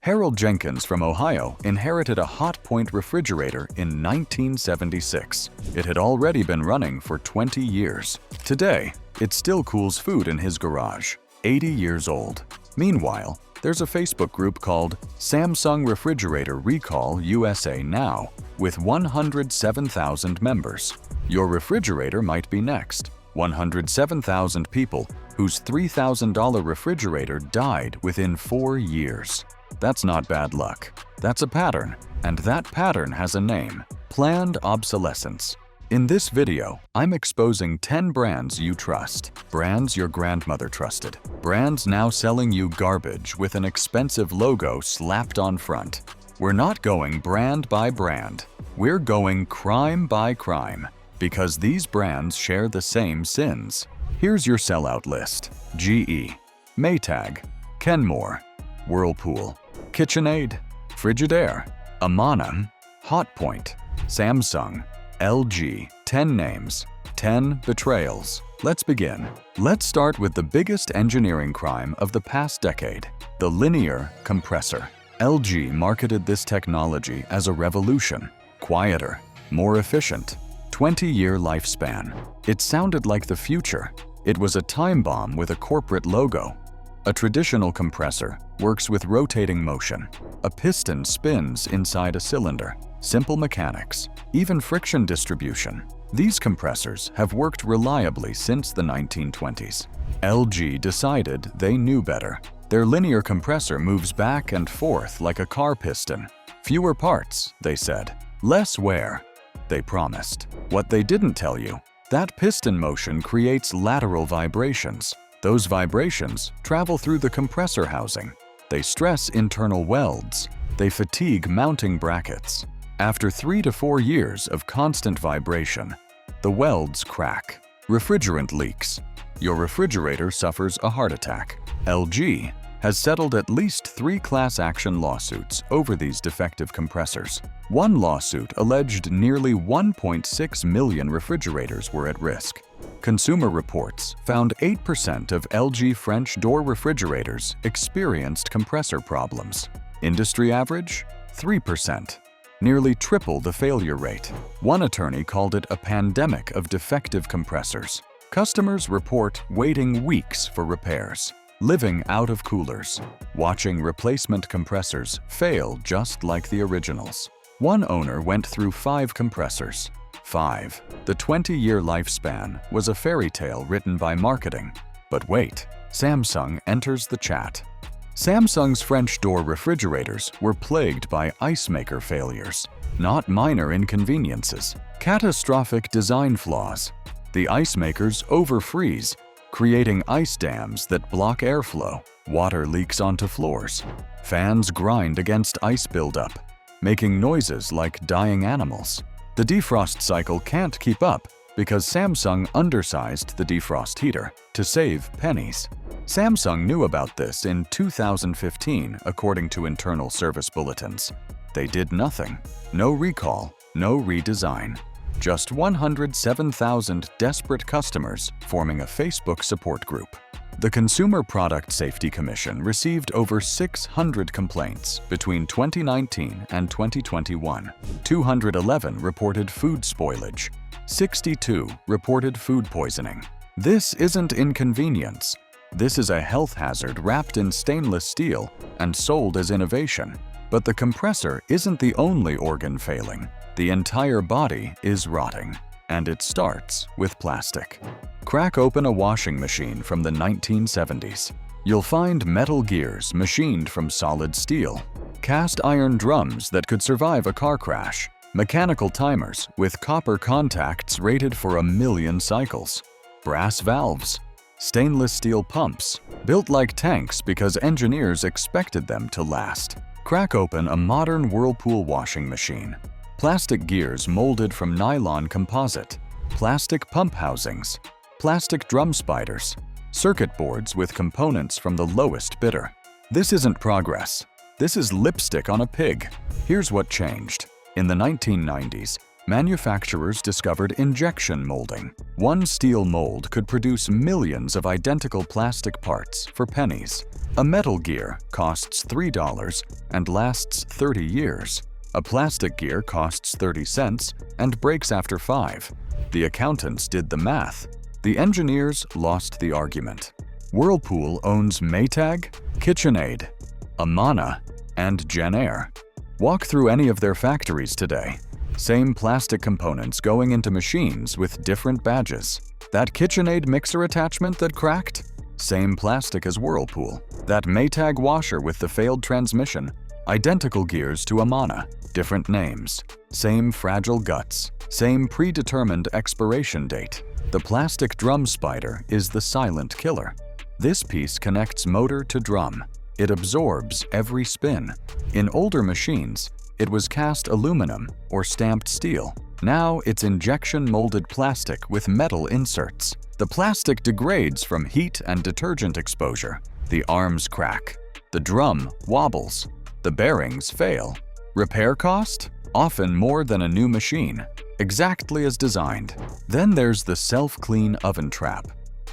Harold Jenkins from Ohio inherited a Hotpoint refrigerator in 1976. It had already been running for 20 years. Today, it still cools food in his garage, 80 years old. Meanwhile, there's a Facebook group called Samsung Refrigerator Recall USA Now, with 107,000 members. Your refrigerator might be next. 107,000 people whose $3,000 refrigerator died within 4 years. That's not bad luck. That's a pattern, and that pattern has a name: planned obsolescence. In this video, I'm exposing 10 brands you trust, brands your grandmother trusted, brands now selling you garbage with an expensive logo slapped on front. We're not going brand by brand. We're going crime by crime, because these brands share the same sins. Here's your sellout list: GE, Maytag, Kenmore, Whirlpool, KitchenAid, Frigidaire, Amana, Hotpoint, Samsung, LG. 10 names, 10 betrayals. Let's begin. Let's start with the biggest engineering crime of the past decade: the linear compressor. LG marketed this technology as a revolution: quieter, more efficient, 20-year lifespan. It sounded like the future. It was a time bomb with a corporate logo. A traditional compressor works with rotating motion. A piston spins inside a cylinder. Simple mechanics, even friction distribution. These compressors have worked reliably since the 1920s. LG decided they knew better. Their linear compressor moves back and forth like a car piston. Fewer parts, they said. Less wear, they promised. What they didn't tell you: that piston motion creates lateral vibrations. Those vibrations travel through the compressor housing. They stress internal welds. They fatigue mounting brackets. After 3 to 4 years of constant vibration, the welds crack. Refrigerant leaks. Your refrigerator suffers a heart attack. LG has settled at least 3 class action lawsuits over these defective compressors. One lawsuit alleged nearly 1.6 million refrigerators were at risk. Consumer Reports found 8% of LG French door refrigerators experienced compressor problems. Industry average? 3%. Nearly triple the failure rate. One attorney called it a pandemic of defective compressors. Customers report waiting weeks for repairs, living out of coolers, watching replacement compressors fail just like the originals. One owner went through 5 compressors. 5. The 20-year lifespan was a fairy tale written by marketing. But wait, Samsung enters the chat. Samsung's French door refrigerators were plagued by ice maker failures, not minor inconveniences, catastrophic design flaws. The ice makers overfreeze, creating ice dams that block airflow. Water leaks onto floors. Fans grind against ice buildup, making noises like dying animals. The defrost cycle can't keep up because Samsung undersized the defrost heater to save pennies. Samsung knew about this in 2015, according to internal service bulletins. They did nothing. No recall, no redesign. Just 107,000 desperate customers forming a Facebook support group. The Consumer Product Safety Commission received over 600 complaints between 2019 and 2021. 211 reported food spoilage. 62 reported food poisoning. This isn't inconvenience. This is a health hazard wrapped in stainless steel and sold as innovation. But the compressor isn't the only organ failing. The entire body is rotting. And it starts with plastic. Crack open a washing machine from the 1970s. You'll find metal gears machined from solid steel, cast iron drums that could survive a car crash, mechanical timers with copper contacts rated for 1,000,000 cycles, brass valves, stainless steel pumps, built like tanks because engineers expected them to last. Crack open a modern Whirlpool washing machine. Plastic gears molded from nylon composite, plastic pump housings, plastic drum spiders, circuit boards with components from the lowest bidder. This isn't progress. This is lipstick on a pig. Here's what changed. In the 1990s, Manufacturers discovered injection molding. One steel mold could produce millions of identical plastic parts for pennies. A metal gear costs $3 and lasts 30 years. A plastic gear costs 30 cents and breaks after 5. The accountants did the math. The engineers lost the argument. Whirlpool owns Maytag, KitchenAid, Amana, and Kenmore. Walk through any of their factories today. Same plastic components going into machines with different badges. That KitchenAid mixer attachment that cracked? Same plastic as Whirlpool. That Maytag washer with the failed transmission? Identical gears to Amana, different names. Same fragile guts, same predetermined expiration date. The plastic drum spider is the silent killer. This piece connects motor to drum. It absorbs every spin. In older machines, it was cast aluminum or stamped steel. Now it's injection molded plastic with metal inserts. The plastic degrades from heat and detergent exposure. The arms crack. The drum wobbles. The bearings fail. Repair cost? Often more than a new machine. Exactly as designed. Then there's the self-clean oven trap.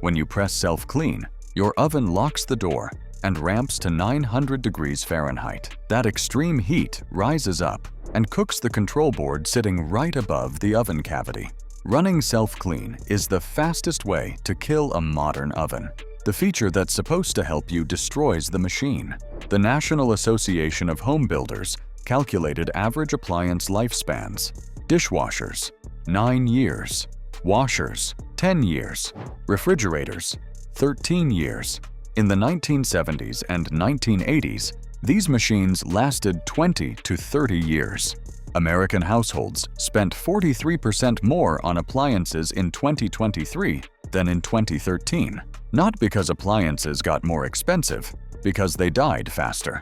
When you press self-clean, your oven locks the door and ramps to 900 degrees Fahrenheit. That extreme heat rises up and cooks the control board sitting right above the oven cavity. Running self-clean is the fastest way to kill a modern oven. The feature that's supposed to help you destroys the machine. The National Association of Home Builders calculated average appliance lifespans. Dishwashers, 9 years. Washers, 10 years. Refrigerators, 13 years. In the 1970s and 1980s, these machines lasted 20 to 30 years. American households spent 43% more on appliances in 2023 than in 2013. Not because appliances got more expensive, because they died faster.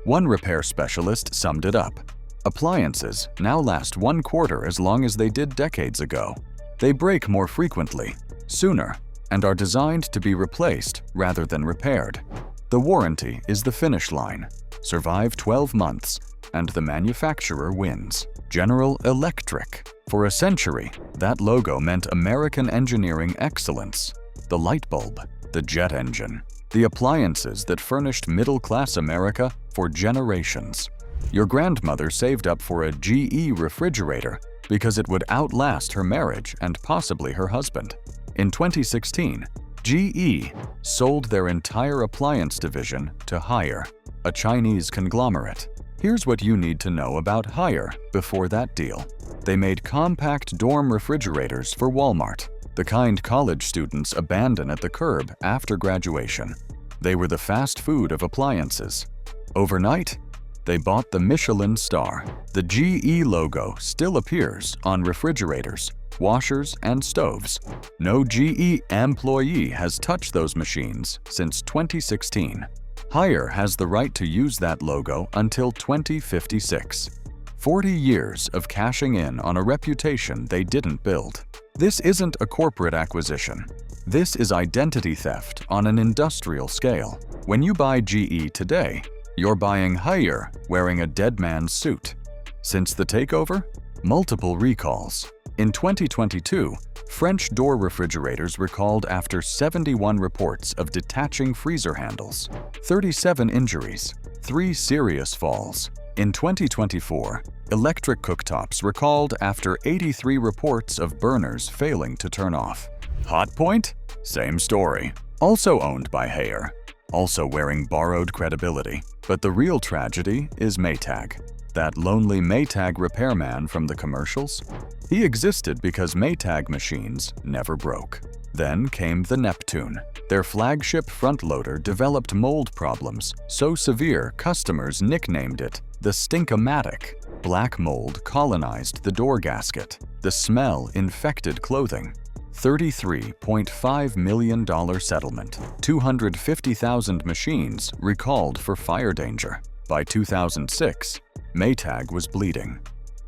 One repair specialist summed it up. Appliances now last 1/4 as long as they did decades ago. They break more frequently, sooner, and are designed to be replaced rather than repaired. The warranty is the finish line. Survive 12 months, and the manufacturer wins. General Electric. For a century, that logo meant American engineering excellence. The light bulb, the jet engine, the appliances that furnished middle-class America for generations. Your grandmother saved up for a GE refrigerator because it would outlast her marriage and possibly her husband. In 2016, GE sold their entire appliance division to Haier, a Chinese conglomerate. Here's what you need to know about Haier before that deal. They made compact dorm refrigerators for Walmart, the kind college students abandon at the curb after graduation. They were the fast food of appliances. Overnight, they bought the Michelin star. The GE logo still appears on refrigerators, washers, and stoves. No GE employee has touched those machines since 2016. Haier has the right to use that logo until 2056. 40 years of cashing in on a reputation they didn't build. This isn't a corporate acquisition. This is identity theft on an industrial scale. When you buy GE today, you're buying Haier wearing a dead man's suit. Since the takeover, multiple recalls. In 2022, French door refrigerators recalled after 71 reports of detaching freezer handles, 37 injuries, 3 serious falls. In 2024, electric cooktops recalled after 83 reports of burners failing to turn off. Hotpoint? Same story. Also owned by Haier, also wearing borrowed credibility. But the real tragedy is Maytag. That lonely Maytag repairman from the commercials? He existed because Maytag machines never broke. Then came the Neptune. Their flagship front-loader developed mold problems so severe customers nicknamed it the Stink-O-Matic. Black mold colonized the door gasket. The smell infected clothing. $33.5 million settlement. 250,000 machines recalled for fire danger. By 2006, Maytag was bleeding.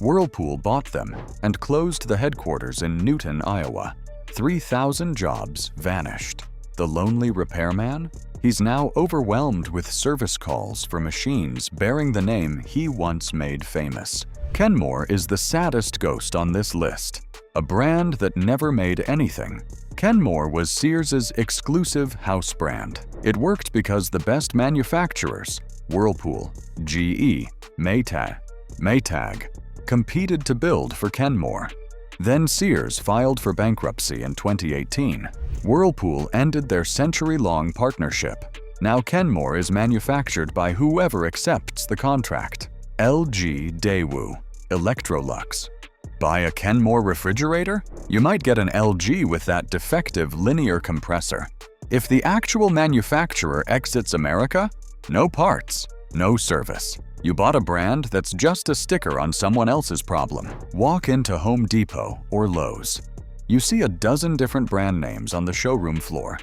Whirlpool bought them and closed the headquarters in Newton, Iowa. 3,000 jobs vanished. The lonely repairman? He's now overwhelmed with service calls for machines bearing the name he once made famous. Kenmore is the saddest ghost on this list, a brand that never made anything. Kenmore was Sears's exclusive house brand. It worked because the best manufacturers, Whirlpool, GE, Maytag, competed to build for Kenmore. Then Sears filed for bankruptcy in 2018. Whirlpool ended their century-long partnership. Now Kenmore is manufactured by whoever accepts the contract. LG Daewoo, Electrolux. Buy a Kenmore refrigerator? You might get an LG with that defective linear compressor. If the actual manufacturer exits America, no parts, no service. You bought a brand that's just a sticker on someone else's problem. Walk into Home Depot or Lowe's. You see a dozen different brand names on the showroom floor.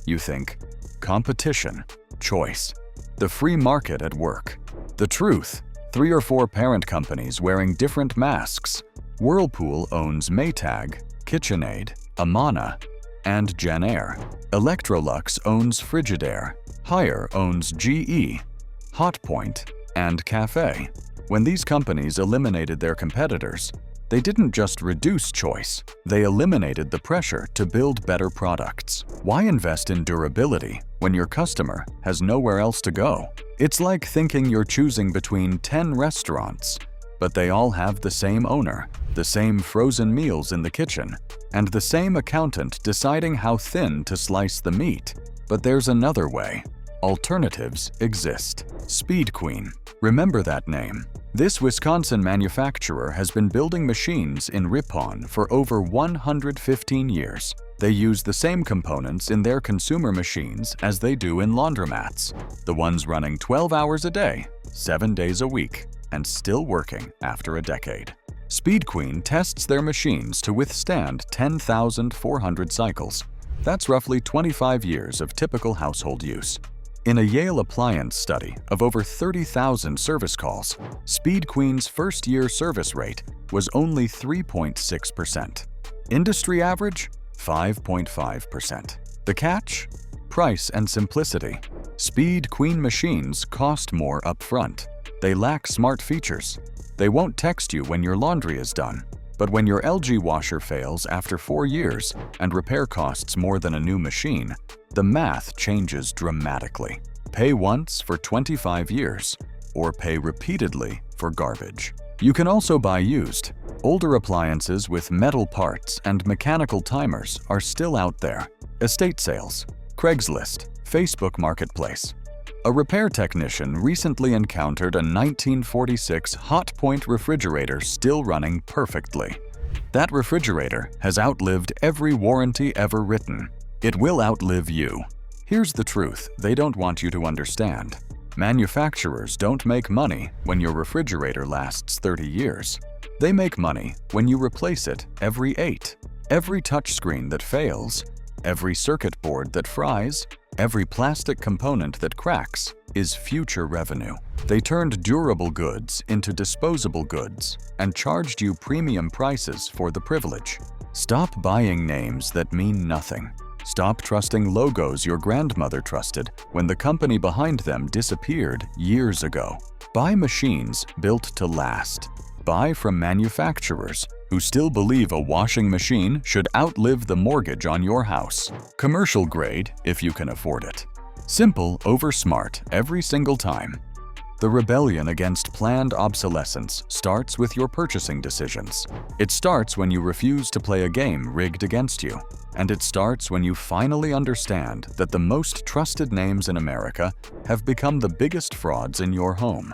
You think, competition, choice, the free market at work. The truth, 3 or 4 parent companies wearing different masks. Whirlpool owns Maytag, KitchenAid, Amana, and Jenn-Air. Electrolux owns Frigidaire. Haier owns GE, Hotpoint, and Cafe. When these companies eliminated their competitors, they didn't just reduce choice, they eliminated the pressure to build better products. Why invest in durability when your customer has nowhere else to go? It's like thinking you're choosing between 10 restaurants, but they all have the same owner, the same frozen meals in the kitchen, and the same accountant deciding how thin to slice the meat. But there's another way. Alternatives exist. Speed Queen. Remember that name. This Wisconsin manufacturer has been building machines in Ripon for over 115 years. They use the same components in their consumer machines as they do in laundromats, the ones running 12 hours a day, 7 days a week, and still working after a decade. Speed Queen tests their machines to withstand 10,400 cycles. That's roughly 25 years of typical household use. In a Yale Appliance study of over 30,000 service calls, Speed Queen's first-year service rate was only 3.6%. Industry average? 5.5%. The catch? Price and simplicity. Speed Queen machines cost more upfront. They lack smart features. They won't text you when your laundry is done. But when your LG washer fails after 4 years and repair costs more than a new machine, the math changes dramatically. Pay once for 25 years, or pay repeatedly for garbage. You can also buy used. Older appliances with metal parts and mechanical timers are still out there. Estate sales, Craigslist, Facebook Marketplace. A repair technician recently encountered a 1946 Hotpoint refrigerator still running perfectly. That refrigerator has outlived every warranty ever written. It will outlive you. Here's the truth they don't want you to understand. Manufacturers don't make money when your refrigerator lasts 30 years. They make money when you replace it every 8. Every touchscreen that fails, every circuit board that fries, every plastic component that cracks is future revenue. They turned durable goods into disposable goods and charged you premium prices for the privilege. Stop buying names that mean nothing. Stop trusting logos your grandmother trusted when the company behind them disappeared years ago. Buy machines built to last. Buy from manufacturers who still believe a washing machine should outlive the mortgage on your house. Commercial grade if you can afford it. Simple over smart every single time. The rebellion against planned obsolescence starts with your purchasing decisions. It starts when you refuse to play a game rigged against you. And it starts when you finally understand that the most trusted names in America have become the biggest frauds in your home.